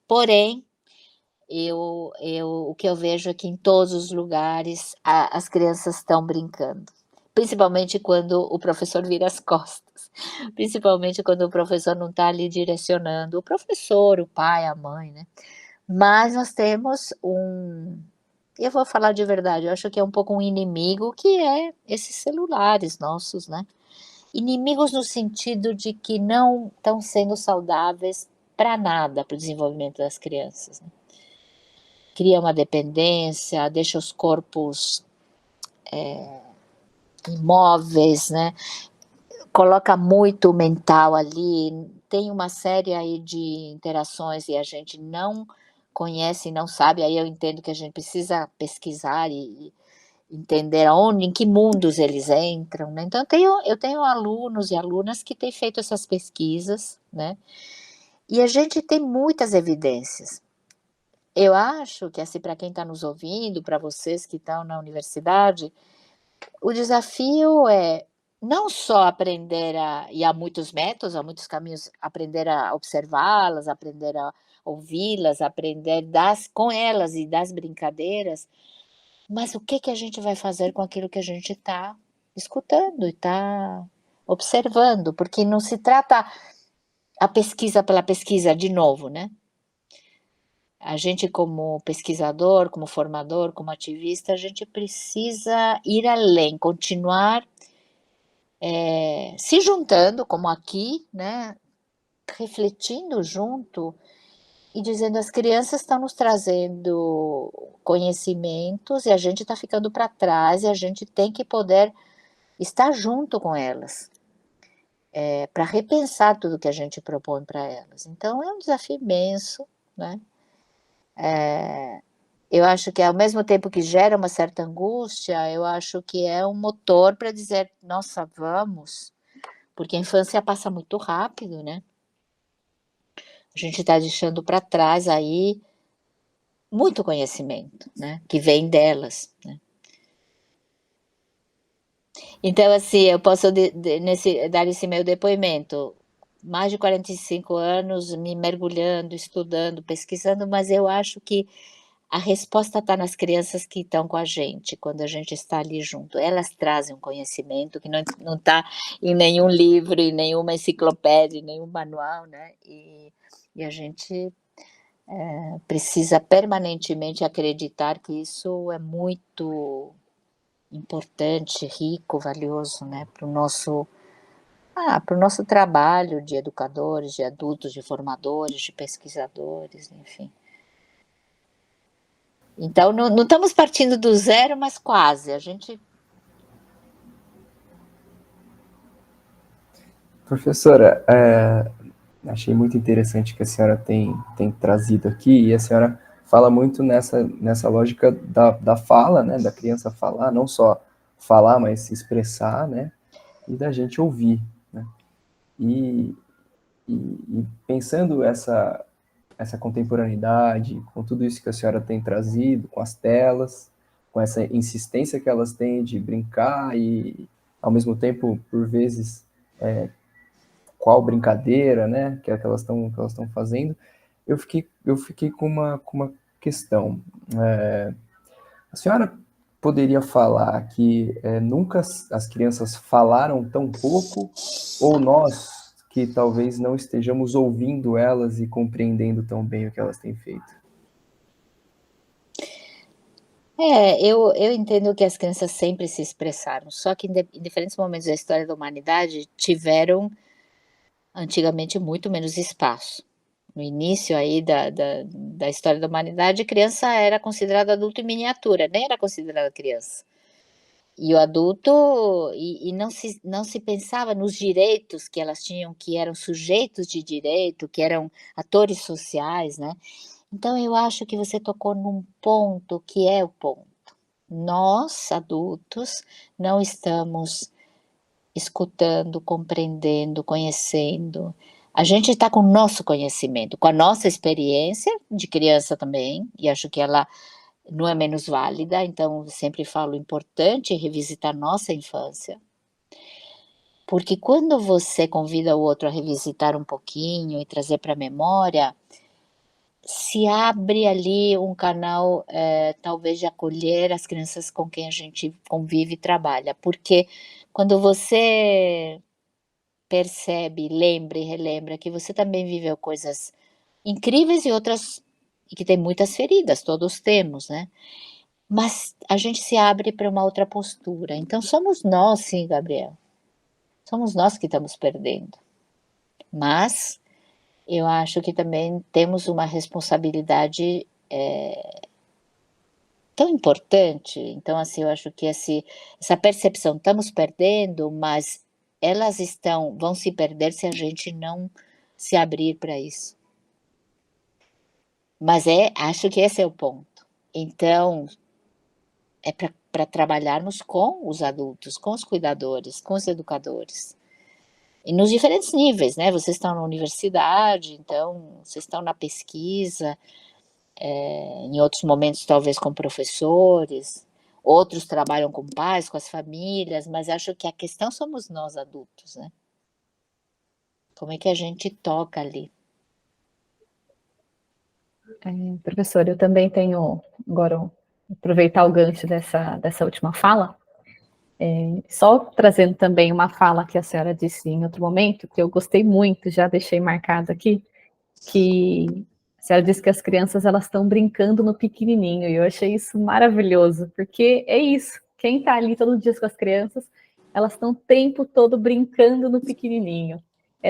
Porém, o que eu vejo é que em todos os lugares as crianças estão brincando, principalmente quando o professor vira as costas, principalmente quando o professor não está ali direcionando, o professor, o pai, a mãe, né? Mas nós temos eu vou falar de verdade, eu acho que é um pouco um inimigo, que é esses celulares nossos, né? Inimigos no sentido de que não estão sendo saudáveis para nada, para o desenvolvimento das crianças, né? Cria uma dependência, deixa os corpos imóveis, né? Coloca muito mental ali, tem uma série aí de interações e a gente não conhece, não sabe, aí eu entendo que a gente precisa pesquisar e entender em que mundos eles entram, né? Então eu tenho alunos e alunas que têm feito essas pesquisas, né? E a gente tem muitas evidências. Eu acho que, assim, para quem está nos ouvindo, para vocês que estão na universidade, o desafio é não só aprender e há muitos métodos, há muitos caminhos, aprender a observá-las, aprender a ouvi-las, aprender com elas e das brincadeiras, mas o que a gente vai fazer com aquilo que a gente está escutando e está observando? Porque não se trata a pesquisa pela pesquisa, de novo, né? A gente, como pesquisador, como formador, como ativista, a gente precisa ir além, continuar se juntando, como aqui, né? Refletindo junto e dizendo: as crianças estão nos trazendo conhecimentos e a gente está ficando para trás e a gente tem que poder estar junto com elas, para repensar tudo que a gente propõe para elas. Então, é um desafio imenso, né? Eu acho que, ao mesmo tempo que gera uma certa angústia, eu acho que é um motor para dizer: nossa, vamos, porque a infância passa muito rápido, né? A gente está deixando para trás aí muito conhecimento, né? Que vem delas, né? Então, assim, eu posso dar esse meu depoimento. Mais de 45 anos me mergulhando, estudando, pesquisando, mas eu acho que a resposta está nas crianças que estão com a gente, quando a gente está ali junto. Elas trazem um conhecimento que não está em nenhum livro, em nenhuma enciclopédia, em nenhum manual, né? E a gente precisa permanentemente acreditar que isso é muito importante, rico, valioso, né? Para o nosso trabalho de educadores, de adultos, de formadores, de pesquisadores, enfim. Então, não estamos partindo do zero, mas quase. A gente... Professora, Achei muito interessante que a senhora tem trazido aqui, e a senhora fala muito nessa lógica da fala, né, da criança falar, não só falar, mas se expressar, né, e da gente ouvir, né. E, e pensando essa contemporaneidade, com tudo isso que a senhora tem trazido, com as telas, com essa insistência que elas têm de brincar e, ao mesmo tempo, por vezes, qual brincadeira, né, que é que elas estão fazendo, eu fiquei com uma questão. A senhora poderia falar que nunca as crianças falaram tão pouco, ou nós que talvez não estejamos ouvindo elas e compreendendo tão bem o que elas têm feito? Eu entendo que as crianças sempre se expressaram, só que em diferentes momentos da história da humanidade tiveram, antigamente, muito menos espaço. No início aí da história da humanidade, a criança era considerada adulto em miniatura, nem era considerada criança. E o adulto não se pensava nos direitos que elas tinham, que eram sujeitos de direito, que eram atores sociais, né. Então eu acho que você tocou num ponto que é o ponto. Nós, adultos, não estamos escutando, compreendendo, conhecendo. A gente está com o nosso conhecimento, com a nossa experiência de criança também, e acho que ela não é menos válida, então sempre falo importante revisitar nossa infância. Porque quando você convida o outro a revisitar um pouquinho e trazer para a memória, se abre ali um canal, talvez de acolher as crianças com quem a gente convive e trabalha, porque quando você percebe, lembra e relembra que você também viveu coisas incríveis e outras e que tem muitas feridas, todos temos, né. Mas a gente se abre para uma outra postura, então somos nós sim, Gabriel, somos nós que estamos perdendo. Mas eu acho que também temos uma responsabilidade, tão importante, então assim, eu acho que essa percepção, estamos perdendo, mas elas vão se perder se a gente não se abrir para isso. Mas acho que esse é o ponto. Então, é para trabalharmos com os adultos, com os cuidadores, com os educadores. E nos diferentes níveis, né, vocês estão na universidade, então vocês estão na pesquisa, em outros momentos talvez com professores, outros trabalham com pais, com as famílias, mas acho que a questão somos nós adultos, né. Como é que a gente toca ali? Professor, eu também tenho, agora, aproveitar o gancho dessa última fala, só trazendo também uma fala que a senhora disse em outro momento, que eu gostei muito, já deixei marcado aqui, que a senhora disse que as crianças elas estão brincando no pequenininho, e eu achei isso maravilhoso, porque é isso, quem está ali todos os dias com as crianças, elas estão o tempo todo brincando no pequenininho,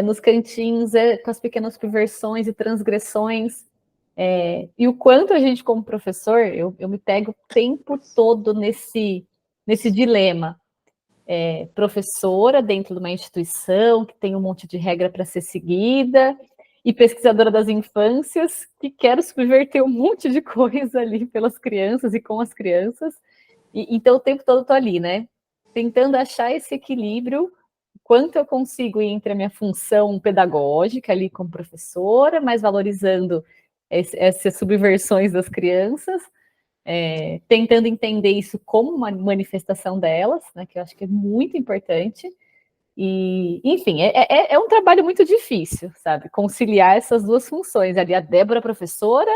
nos cantinhos, com as pequenas perversões e transgressões, e o quanto a gente como professor, eu me pego o tempo todo nesse dilema, professora dentro de uma instituição que tem um monte de regra para ser seguida, e pesquisadora das infâncias, que quero subverter um monte de coisa ali pelas crianças e com as crianças, e então o tempo todo estou ali, né? Tentando achar esse equilíbrio, quanto eu consigo ir entre a minha função pedagógica ali como professora, mas valorizando essas subversões das crianças, tentando entender isso como uma manifestação delas, né, que eu acho que é muito importante, e, enfim, é um trabalho muito difícil, sabe, conciliar essas duas funções, ali a Débora professora,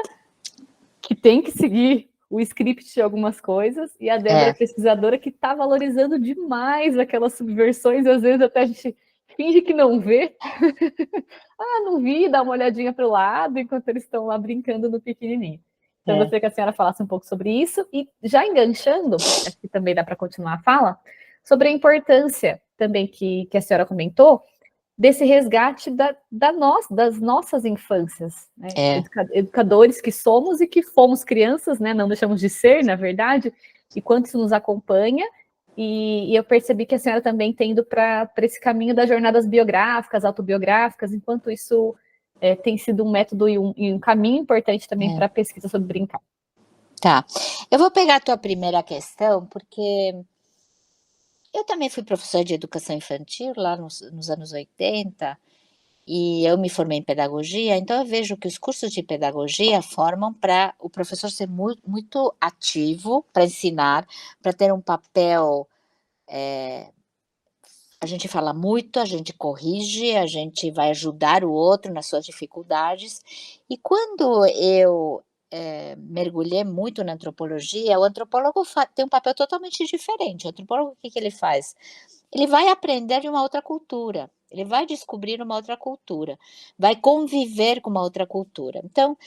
que tem que seguir o script de algumas coisas, e a Débora pesquisadora, que está valorizando demais aquelas subversões, e às vezes até a gente finge que não vê, não vi, dá uma olhadinha para o lado, enquanto eles estão lá brincando no pequenininho. Então, eu gostaria que a senhora falasse um pouco sobre isso, e já enganchando, acho que também dá para continuar a fala, sobre a importância também que a senhora comentou, desse resgate das nossas infâncias, né? Educadores que somos e que fomos crianças, né? Não deixamos de ser, na verdade, e quanto isso nos acompanha, e eu percebi que a senhora também tem ido para esse caminho das jornadas biográficas, autobiográficas, enquanto isso tem sido um método e um caminho importante também para a pesquisa sobre brincar. Tá. Eu vou pegar a tua primeira questão, porque eu também fui professora de educação infantil lá nos anos 80, e eu me formei em pedagogia, então eu vejo que os cursos de pedagogia formam para o professor ser muito, muito ativo para ensinar, para ter um papel. A gente fala muito, a gente corrige, a gente vai ajudar o outro nas suas dificuldades. E quando eu mergulhei muito na antropologia, o antropólogo tem um papel totalmente diferente. O antropólogo, o que ele faz? Ele vai aprender de uma outra cultura, ele vai descobrir uma outra cultura, vai conviver com uma outra cultura. Então,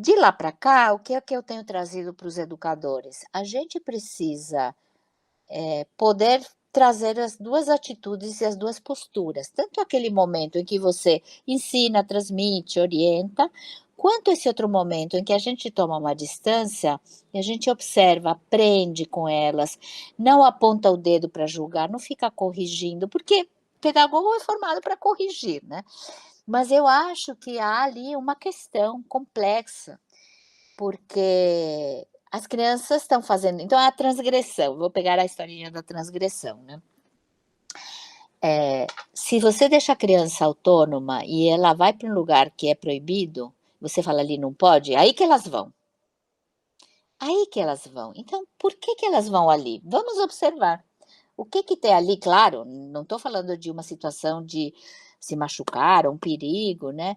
de lá para cá, o que é que eu tenho trazido para os educadores? A gente precisa poder trazer as duas atitudes e as duas posturas, tanto aquele momento em que você ensina, transmite, orienta, quanto esse outro momento em que a gente toma uma distância e a gente observa, aprende com elas, não aponta o dedo para julgar, não fica corrigindo, porque pedagogo é formado para corrigir, né? Mas eu acho que há ali uma questão complexa, porque as crianças estão fazendo. Então, a transgressão, vou pegar a historinha da transgressão, né? Se você deixa a criança autônoma e ela vai para um lugar que é proibido, você fala ali não pode, aí que elas vão. Aí que elas vão. Então, por que elas vão ali? Vamos observar. O que tem ali, claro, não estou falando de uma situação de se machucar, um perigo, né?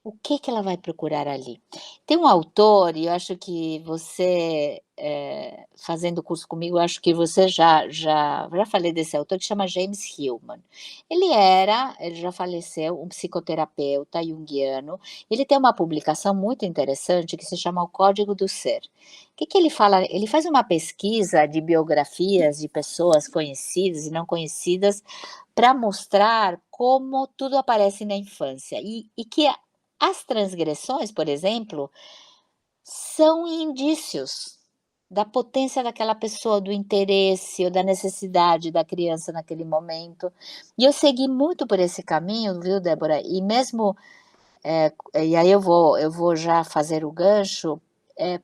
O que ela vai procurar ali? Tem um autor, e eu acho que você, fazendo curso comigo, eu acho que você já falei desse autor, que chama James Hillman. Ele já faleceu, um psicoterapeuta junguiano. Ele tem uma publicação muito interessante que se chama O Código do Ser. O que ele fala? Ele faz uma pesquisa de biografias de pessoas conhecidas e não conhecidas para mostrar como tudo aparece na infância e que as transgressões, por exemplo, são indícios da potência daquela pessoa, do interesse ou da necessidade da criança naquele momento. E eu segui muito por esse caminho, viu, Débora? E mesmo, e aí eu vou já fazer o gancho,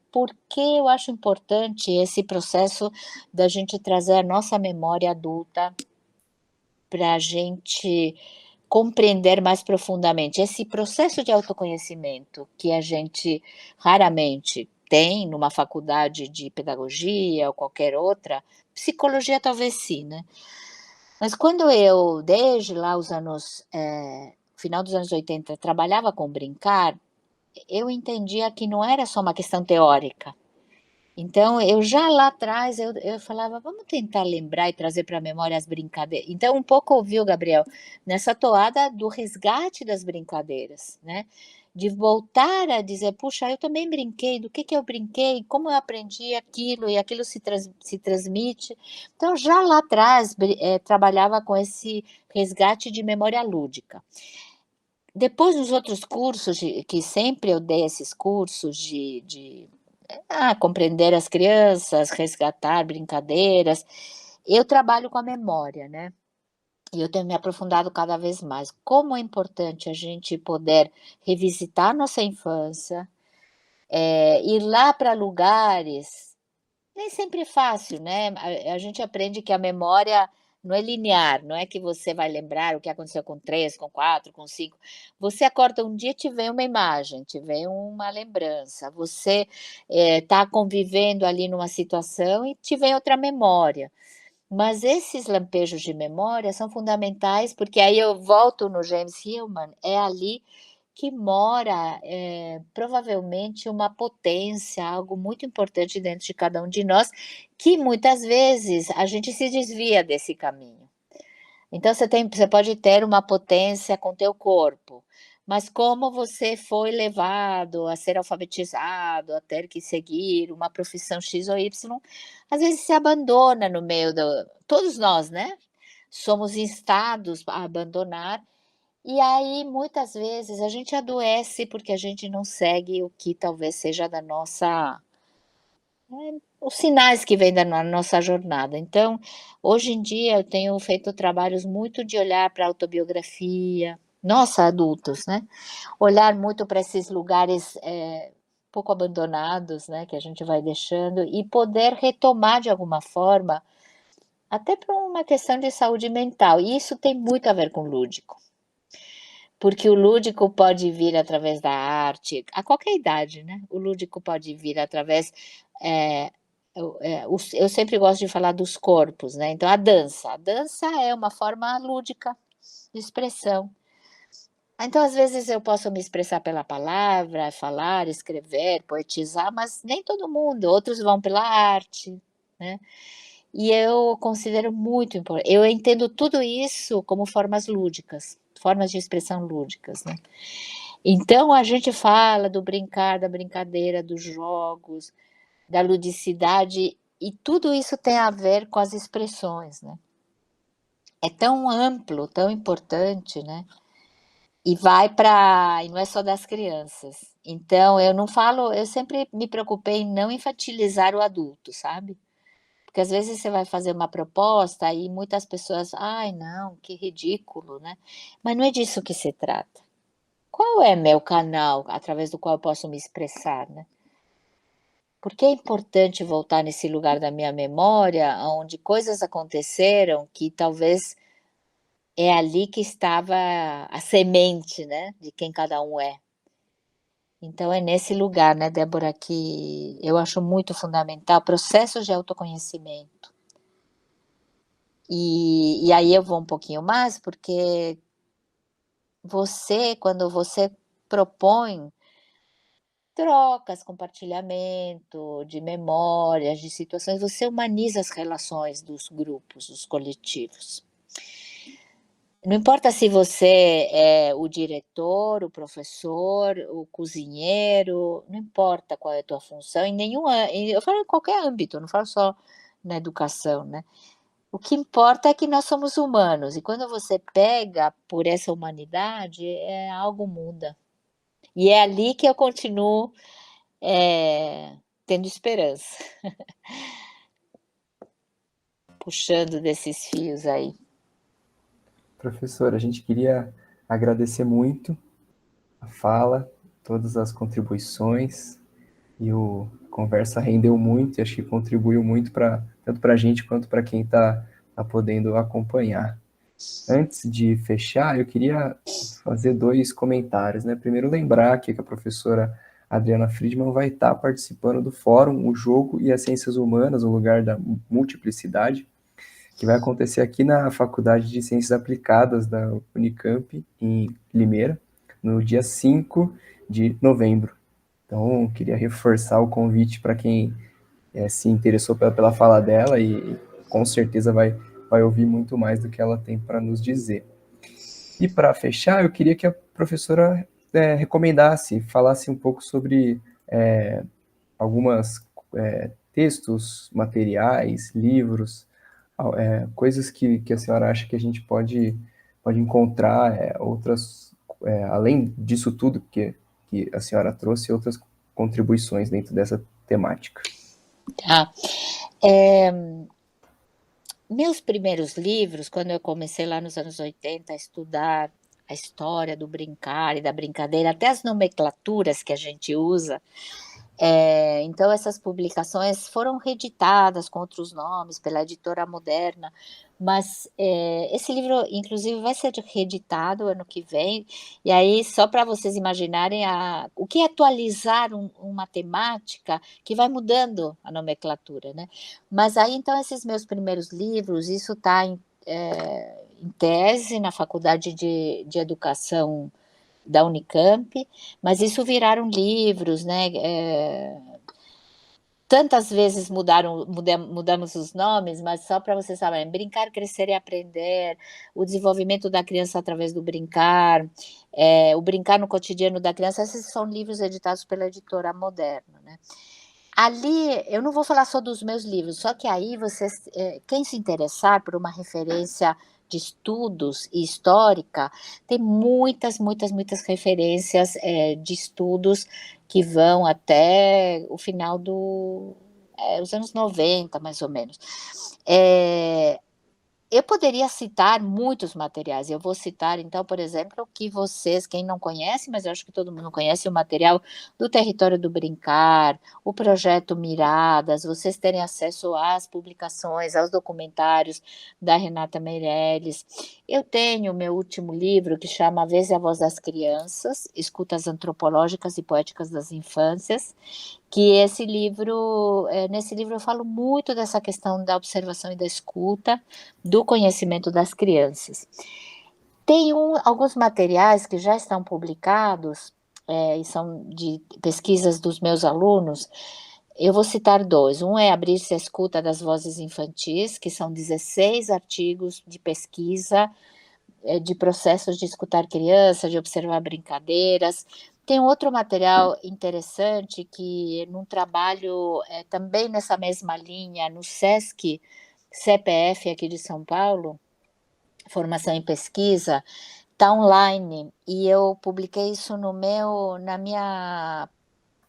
porque eu acho importante esse processo da gente trazer a nossa memória adulta para a gente compreender mais profundamente esse processo de autoconhecimento que a gente raramente tem numa faculdade de pedagogia ou qualquer outra, psicologia talvez sim, né? Mas quando eu, desde lá os anos, final dos anos 80, trabalhava com brincar, eu entendia que não era só uma questão teórica. Então, eu já lá atrás, eu falava, vamos tentar lembrar e trazer para a memória as brincadeiras. Então, um pouco ouviu, Gabriel, nessa toada do resgate das brincadeiras, né? De voltar a dizer, puxa, eu também brinquei, do que eu brinquei, como eu aprendi aquilo, e aquilo se transmite. Então, já lá atrás, trabalhava com esse resgate de memória lúdica. Depois, nos outros cursos, que sempre eu dei esses cursos de compreender as crianças, resgatar brincadeiras. Eu trabalho com a memória, né? E eu tenho me aprofundado cada vez mais. Como é importante a gente poder revisitar nossa infância, ir lá para lugares. Nem sempre é fácil, né? A gente aprende que a memória não é linear, não é que você vai lembrar o que aconteceu com 3, com 4, com 5. Você acorda um dia e te vem uma imagem, te vem uma lembrança. Você está convivendo ali numa situação e te vem outra memória. Mas esses lampejos de memória são fundamentais, porque aí eu volto no James Hillman, é ali que mora, provavelmente uma potência, algo muito importante dentro de cada um de nós, que muitas vezes a gente se desvia desse caminho. Então você pode ter uma potência com teu corpo, mas como você foi levado a ser alfabetizado, a ter que seguir uma profissão X ou Y, às vezes se abandona no meio do todos nós, né, somos instados a abandonar, e aí muitas vezes a gente adoece porque a gente não segue o que talvez seja da nossa os sinais que vêm da nossa jornada. Então, hoje em dia eu tenho feito trabalhos muito de olhar para a autobiografia, nós adultos, né? Olhar muito para esses lugares pouco abandonados, né? Que a gente vai deixando e poder retomar de alguma forma, até por uma questão de saúde mental. E isso tem muito a ver com o lúdico. Porque o lúdico pode vir através da arte, a qualquer idade, né? O lúdico pode vir através. Eu sempre gosto de falar dos corpos, né? Então, a dança é uma forma lúdica de expressão. Então, às vezes, eu posso me expressar pela palavra, falar, escrever, poetizar, mas nem todo mundo, outros vão pela arte, né? E eu considero muito importante. Eu entendo tudo isso como formas lúdicas, formas de expressão lúdicas, né? Então, a gente fala do brincar, da brincadeira, dos jogos, da ludicidade, e tudo isso tem a ver com as expressões, né? É tão amplo, tão importante, né? E e não é só das crianças. Então, eu sempre me preocupei em não infantilizar o adulto, sabe? Porque às vezes você vai fazer uma proposta e muitas pessoas, ai, não, que ridículo, né? Mas não é disso que se trata. Qual é meu canal através do qual eu posso me expressar, né? Porque é importante voltar nesse lugar da minha memória, onde coisas aconteceram que talvez é ali que estava a semente, né, de quem cada um é. Então é nesse lugar, né, Débora, que eu acho muito fundamental processos de autoconhecimento. E aí eu vou um pouquinho mais, porque quando você propõe trocas, compartilhamento de memórias, de situações, você humaniza as relações dos grupos, dos coletivos. Não importa se você é o diretor, o professor, o cozinheiro, não importa qual é a tua função, eu falo em qualquer âmbito, eu não falo só na educação, né? O que importa é que nós somos humanos, e quando você pega por essa humanidade, algo muda. E é ali que eu continuo tendo esperança, puxando desses fios aí. Professora, a gente queria agradecer muito a fala, todas as contribuições, e a conversa rendeu muito e acho que contribuiu muito tanto para a gente quanto para quem está podendo acompanhar. Antes de fechar, eu queria fazer 2 comentários, né? Primeiro, lembrar que a professora Adriana Friedman vai estar participando do fórum O Jogo e as Ciências Humanas, o lugar da multiplicidade, que vai acontecer aqui na Faculdade de Ciências Aplicadas da Unicamp, em Limeira, no dia 5 de novembro. Então, queria reforçar o convite para quem se interessou pela fala dela e com certeza vai ouvir muito mais do que ela tem para nos dizer. E para fechar, eu queria que a professora recomendasse, falasse um pouco sobre algumas textos, materiais, livros, coisas que a senhora acha que a gente pode encontrar, outras, além disso tudo que a senhora trouxe, outras contribuições dentro dessa temática. Tá. Meus primeiros livros, quando eu comecei lá nos anos 80 a estudar a história do brincar e da brincadeira, até as nomenclaturas que a gente usa, então essas publicações foram reeditadas com outros nomes pela Editora Moderna, mas esse livro, inclusive, vai ser reeditado ano que vem, e aí só para vocês imaginarem o que é atualizar uma temática que vai mudando a nomenclatura, né? Mas aí, então, esses meus primeiros livros, isso está em tese na Faculdade de Educação da Unicamp, mas isso viraram livros, né? Tantas vezes mudamos os nomes, mas só para vocês saberem, Brincar, Crescer e Aprender, o desenvolvimento da criança através do brincar, o brincar no cotidiano da criança, esses são livros editados pela Editora Moderna, né? Ali, eu não vou falar só dos meus livros, só que aí vocês, quem se interessar por uma referência de estudos e histórica, tem muitas referências de estudos que vão até o final os anos 90, mais ou menos. eu poderia citar muitos materiais. Eu vou citar, então, por exemplo, que vocês, quem não conhece, mas eu acho que todo mundo conhece o material do Território do Brincar, o projeto Miradas, vocês terem acesso às publicações, aos documentários da Renata Meirelles. Eu tenho o meu último livro, que chama A Vez e a Voz das Crianças, Escutas Antropológicas e Poéticas das Infâncias, que nesse livro eu falo muito dessa questão da observação e da escuta, do conhecimento das crianças. Tem alguns materiais que já estão publicados, e são de pesquisas dos meus alunos. Eu vou citar 2. Um é Abrir-se à Escuta das Vozes Infantis, que são 16 artigos de pesquisa, de processos de escutar criança, de observar brincadeiras. Tem outro material interessante que, num trabalho também nessa mesma linha, no SESC CPF aqui de São Paulo, Formação em Pesquisa, está online, e eu publiquei isso na minha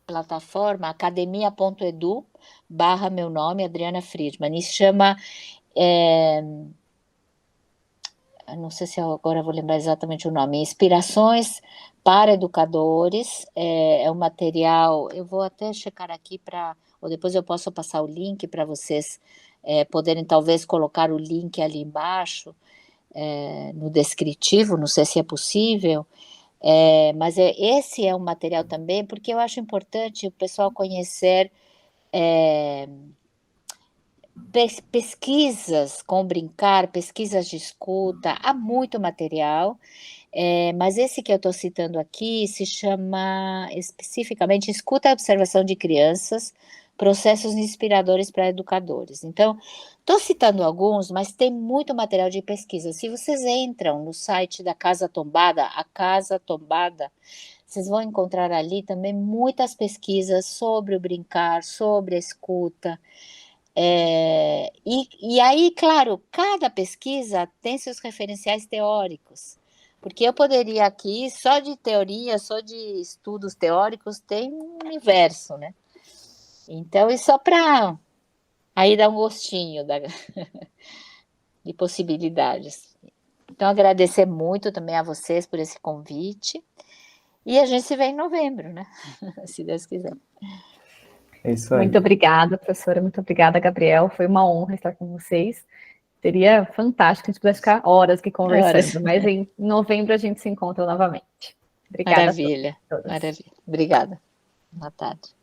plataforma, academia.edu/meu nome, Adriana Friedman, e chama... não sei se agora vou lembrar exatamente o nome, Inspirações para Educadores, é um material, eu vou até checar aqui ou depois eu posso passar o link para vocês poderem talvez colocar o link ali embaixo, no descritivo, não sei se é possível, mas esse é um material também, porque eu acho importante o pessoal conhecer pesquisas com brincar, pesquisas de escuta, há muito material, mas esse que eu estou citando aqui se chama especificamente Escuta e Observação de Crianças, Processos Inspiradores para Educadores. Então, estou citando alguns, mas tem muito material de pesquisa. Se vocês entram no site da Casa Tombada, a Casa Tombada, vocês vão encontrar ali também muitas pesquisas sobre o brincar, sobre a escuta. E aí, claro, cada pesquisa tem seus referenciais teóricos, porque eu poderia aqui, só de teoria, só de estudos teóricos, tem um universo, né? Então, e só para aí dar um gostinho de possibilidades. Então, agradecer muito também a vocês por esse convite, e a gente se vê em novembro, né? Se Deus quiser. É isso aí. Muito obrigada, professora. Muito obrigada, Gabriel. Foi uma honra estar com vocês. Seria fantástico se a gente pudesse ficar horas aqui conversando, mas em novembro a gente se encontra novamente. Obrigada. Maravilha, maravilha. Obrigada. Boa tarde.